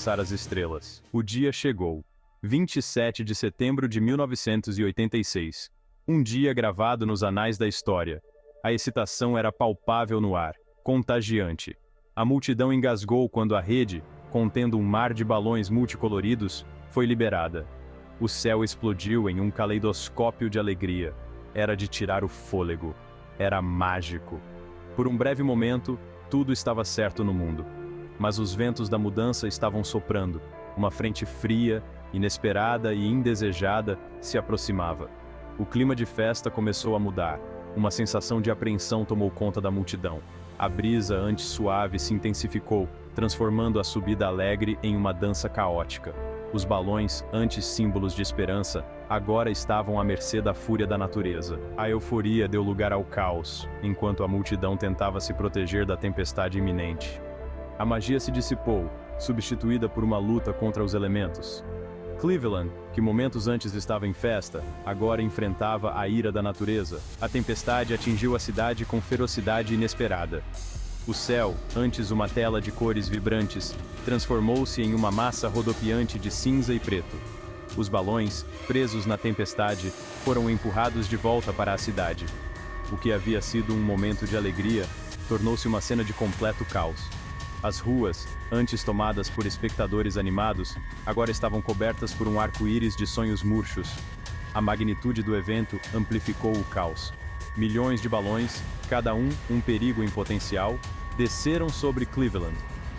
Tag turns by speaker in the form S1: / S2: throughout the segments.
S1: alcançar as estrelas. O dia chegou. 27 de setembro de 1986. Um dia gravado nos anais da história. A excitação era palpável no ar, contagiante. A multidão engasgou quando a rede, contendo um mar de balões multicoloridos, foi liberada. O céu explodiu em um caleidoscópio de alegria. Era de tirar o fôlego. Era mágico. Por um breve momento, tudo estava certo no mundo. Mas os ventos da mudança estavam soprando. Uma frente fria, inesperada e indesejada se aproximava. O clima de festa começou a mudar. Uma sensação de apreensão tomou conta da multidão. A brisa, antes suave, se intensificou, transformando a subida alegre em uma dança caótica. Os balões, antes símbolos de esperança, agora estavam à mercê da fúria da natureza. A euforia deu lugar ao caos, enquanto a multidão tentava se proteger da tempestade iminente. A magia se dissipou, substituída por uma luta contra os elementos. Cleveland, que momentos antes estava em festa, agora enfrentava a ira da natureza. A tempestade atingiu a cidade com ferocidade inesperada. O céu, antes uma tela de cores vibrantes, transformou-se em uma massa rodopiante de cinza e preto. Os balões, presos na tempestade, foram empurrados de volta para a cidade. O que havia sido um momento de alegria, tornou-se uma cena de completo caos. As ruas, antes tomadas por espectadores animados, agora estavam cobertas por um arco-íris de sonhos murchos. A magnitude do evento amplificou o caos. Milhões de balões, cada um perigo em potencial, desceram sobre Cleveland.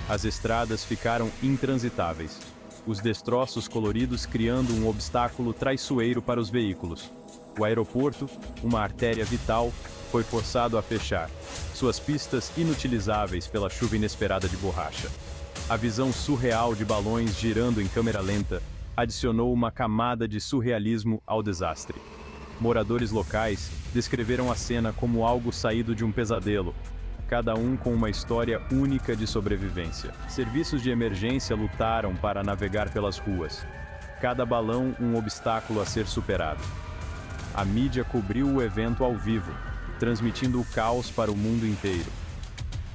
S1: As estradas ficaram intransitáveis. Os destroços coloridos criando um obstáculo traiçoeiro para os veículos. O aeroporto, uma artéria vital, foi forçado a fechar, suas pistas inutilizáveis pela chuva inesperada de borracha. A visão surreal de balões girando em câmera lenta adicionou uma camada de surrealismo ao desastre. Moradores locais descreveram a cena como algo saído de um pesadelo, cada um com uma história única de sobrevivência. Serviços de emergência lutaram para navegar pelas ruas. Cada balão um obstáculo a ser superado. A mídia cobriu o evento ao vivo, transmitindo o caos para o mundo inteiro.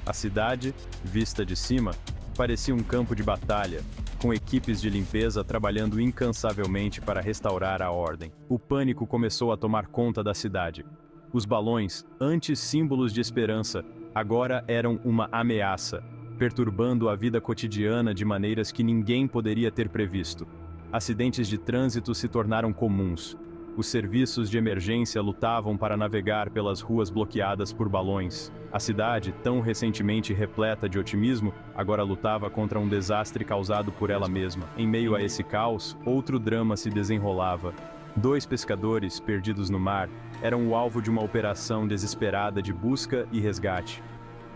S1: A cidade, vista de cima, parecia um campo de batalha, com equipes de limpeza trabalhando incansavelmente para restaurar a ordem. O pânico começou a tomar conta da cidade. Os balões, antes símbolos de esperança, agora eram uma ameaça, perturbando a vida cotidiana de maneiras que ninguém poderia ter previsto. Acidentes de trânsito se tornaram comuns. Os serviços de emergência lutavam para navegar pelas ruas bloqueadas por balões. A cidade, tão recentemente repleta de otimismo, agora lutava contra um desastre causado por ela mesma. Em meio a esse caos, outro drama se desenrolava. 2 pescadores, perdidos no mar, eram o alvo de uma operação desesperada de busca e resgate.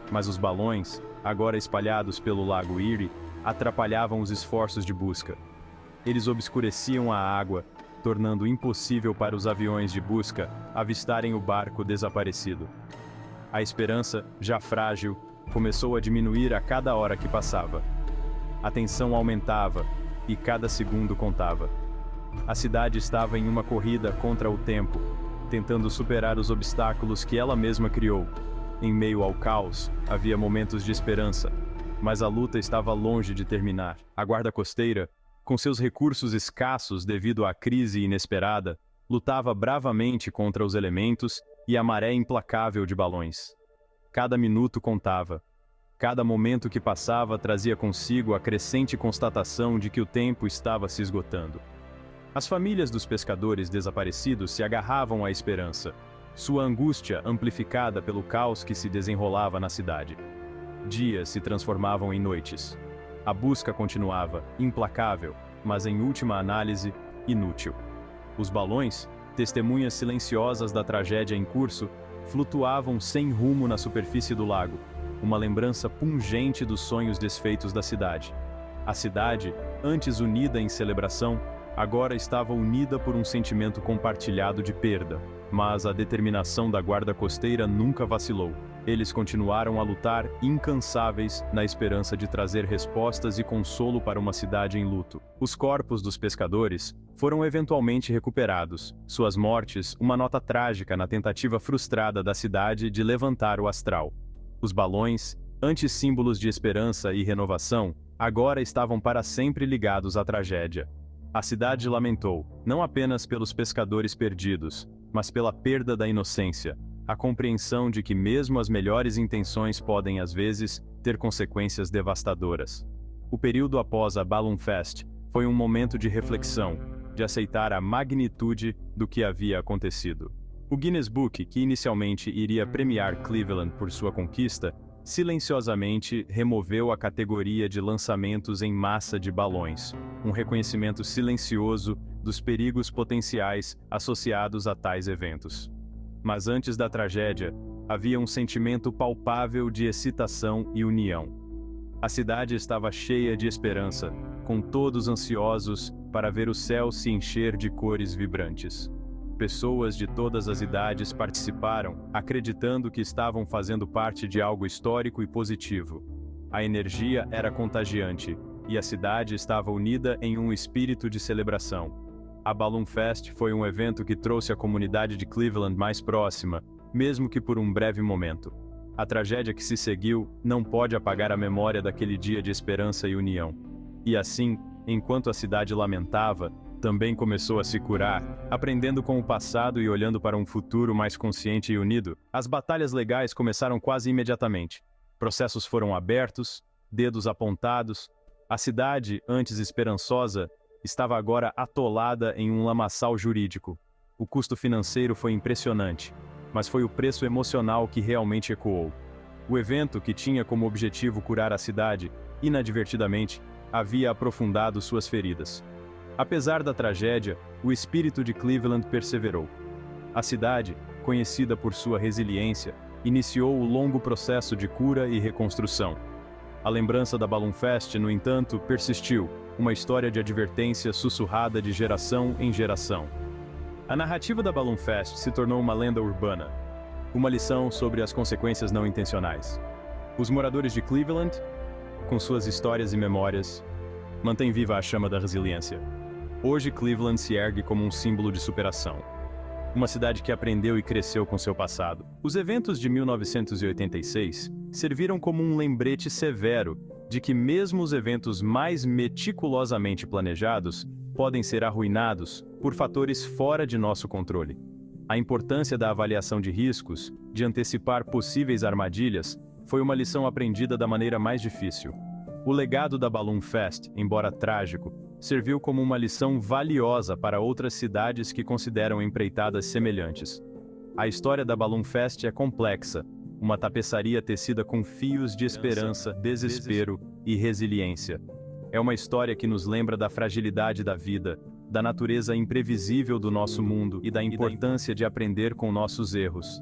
S1: Mas os balões, agora espalhados pelo Lago Erie, atrapalhavam os esforços de busca. Eles obscureciam a água, tornando impossível para os aviões de busca avistarem o barco desaparecido. A esperança, já frágil, começou a diminuir a cada hora que passava. A tensão aumentava, e cada segundo contava. A cidade estava em uma corrida contra o tempo, tentando superar os obstáculos que ela mesma criou. Em meio ao caos, havia momentos de esperança, mas a luta estava longe de terminar. A guarda costeira, com seus recursos escassos devido à crise inesperada, lutava bravamente contra os elementos e a maré implacável de balões. Cada minuto contava. Cada momento que passava trazia consigo a crescente constatação de que o tempo estava se esgotando. As famílias dos pescadores desaparecidos se agarravam à esperança, sua angústia amplificada pelo caos que se desenrolava na cidade. Dias se transformavam em noites. A busca continuava, implacável, mas em última análise, inútil. Os balões, testemunhas silenciosas da tragédia em curso, flutuavam sem rumo na superfície do lago, uma lembrança pungente dos sonhos desfeitos da cidade. A cidade, antes unida em celebração, agora estava unida por um sentimento compartilhado de perda, mas a determinação da guarda costeira nunca vacilou. Eles continuaram a lutar incansáveis na esperança de trazer respostas e consolo para uma cidade em luto. Os corpos dos pescadores foram eventualmente recuperados, suas mortes uma nota trágica na tentativa frustrada da cidade de levantar o astral. Os balões, antes símbolos de esperança e renovação, agora estavam para sempre ligados à tragédia. A cidade lamentou, não apenas pelos pescadores perdidos, mas pela perda da inocência, a compreensão de que mesmo as melhores intenções podem, às vezes, ter consequências devastadoras. O período após a Balloon Fest foi um momento de reflexão, de aceitar a magnitude do que havia acontecido. O Guinness Book, que inicialmente iria premiar Cleveland por sua conquista, silenciosamente removeu a categoria de lançamentos em massa de balões, um reconhecimento silencioso dos perigos potenciais associados a tais eventos. Mas antes da tragédia, havia um sentimento palpável de excitação e união. A cidade estava cheia de esperança, com todos ansiosos para ver o céu se encher de cores vibrantes. Pessoas de todas as idades participaram, acreditando que estavam fazendo parte de algo histórico e positivo. A energia era contagiante, e a cidade estava unida em um espírito de celebração. A Balloon Fest foi um evento que trouxe a comunidade de Cleveland mais próxima, mesmo que por um breve momento. A tragédia que se seguiu não pode apagar a memória daquele dia de esperança e união. E assim, enquanto a cidade lamentava, também começou a se curar, aprendendo com o passado e olhando para um futuro mais consciente e unido. As batalhas legais começaram quase imediatamente. Processos foram abertos, dedos apontados. A cidade, antes esperançosa, estava agora atolada em um lamaçal jurídico. O custo financeiro foi impressionante, mas foi o preço emocional que realmente ecoou. O evento, que tinha como objetivo curar a cidade, inadvertidamente, havia aprofundado suas feridas. Apesar da tragédia, o espírito de Cleveland perseverou. A cidade, conhecida por sua resiliência, iniciou o longo processo de cura e reconstrução. A lembrança da Balloon Fest, no entanto, persistiu, uma história de advertência sussurrada de geração em geração. A narrativa da Balloon Fest se tornou uma lenda urbana, uma lição sobre as consequências não intencionais. Os moradores de Cleveland, com suas histórias e memórias, mantêm viva a chama da resiliência. Hoje Cleveland se ergue como um símbolo de superação. Uma cidade que aprendeu e cresceu com seu passado. Os eventos de 1986 serviram como um lembrete severo de que mesmo os eventos mais meticulosamente planejados podem ser arruinados por fatores fora de nosso controle. A importância da avaliação de riscos, de antecipar possíveis armadilhas, foi uma lição aprendida da maneira mais difícil. O legado da Balloon Fest, embora trágico, serviu como uma lição valiosa para outras cidades que consideram empreitadas semelhantes. A história da Balloon Fest é complexa, uma tapeçaria tecida com fios de esperança, desespero e resiliência. É uma história que nos lembra da fragilidade da vida, da natureza imprevisível do nosso mundo e da importância de aprender com nossos erros.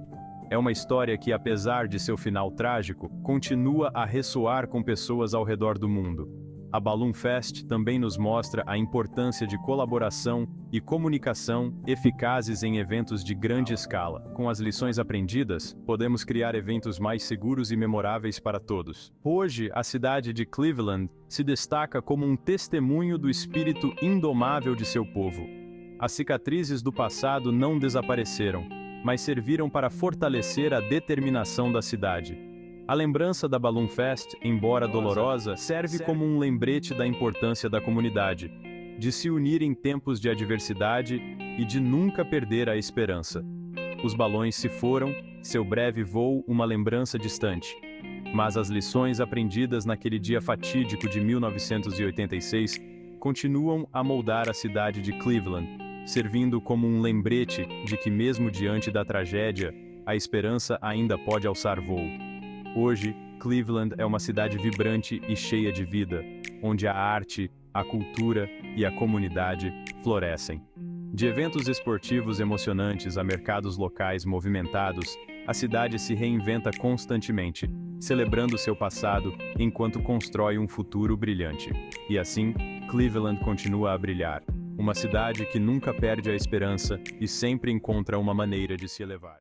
S1: É uma história que, apesar de seu final trágico, continua a ressoar com pessoas ao redor do mundo. A Balloon Fest também nos mostra a importância de colaboração e comunicação eficazes em eventos de grande escala. Com as lições aprendidas, podemos criar eventos mais seguros e memoráveis para todos. Hoje, a cidade de Cleveland se destaca como um testemunho do espírito indomável de seu povo. As cicatrizes do passado não desapareceram, mas serviram para fortalecer a determinação da cidade. A lembrança da Balloon Fest, embora dolorosa, serve como um lembrete da importância da comunidade, de se unir em tempos de adversidade e de nunca perder a esperança. Os balões se foram, seu breve voo uma lembrança distante. Mas as lições aprendidas naquele dia fatídico de 1986 continuam a moldar a cidade de Cleveland, servindo como um lembrete de que mesmo diante da tragédia, a esperança ainda pode alçar voo. Hoje, Cleveland é uma cidade vibrante e cheia de vida, onde a arte, a cultura e a comunidade florescem. De eventos esportivos emocionantes a mercados locais movimentados, a cidade se reinventa constantemente, celebrando seu passado enquanto constrói um futuro brilhante. E assim, Cleveland continua a brilhar, uma cidade que nunca perde a esperança e sempre encontra uma maneira de se elevar.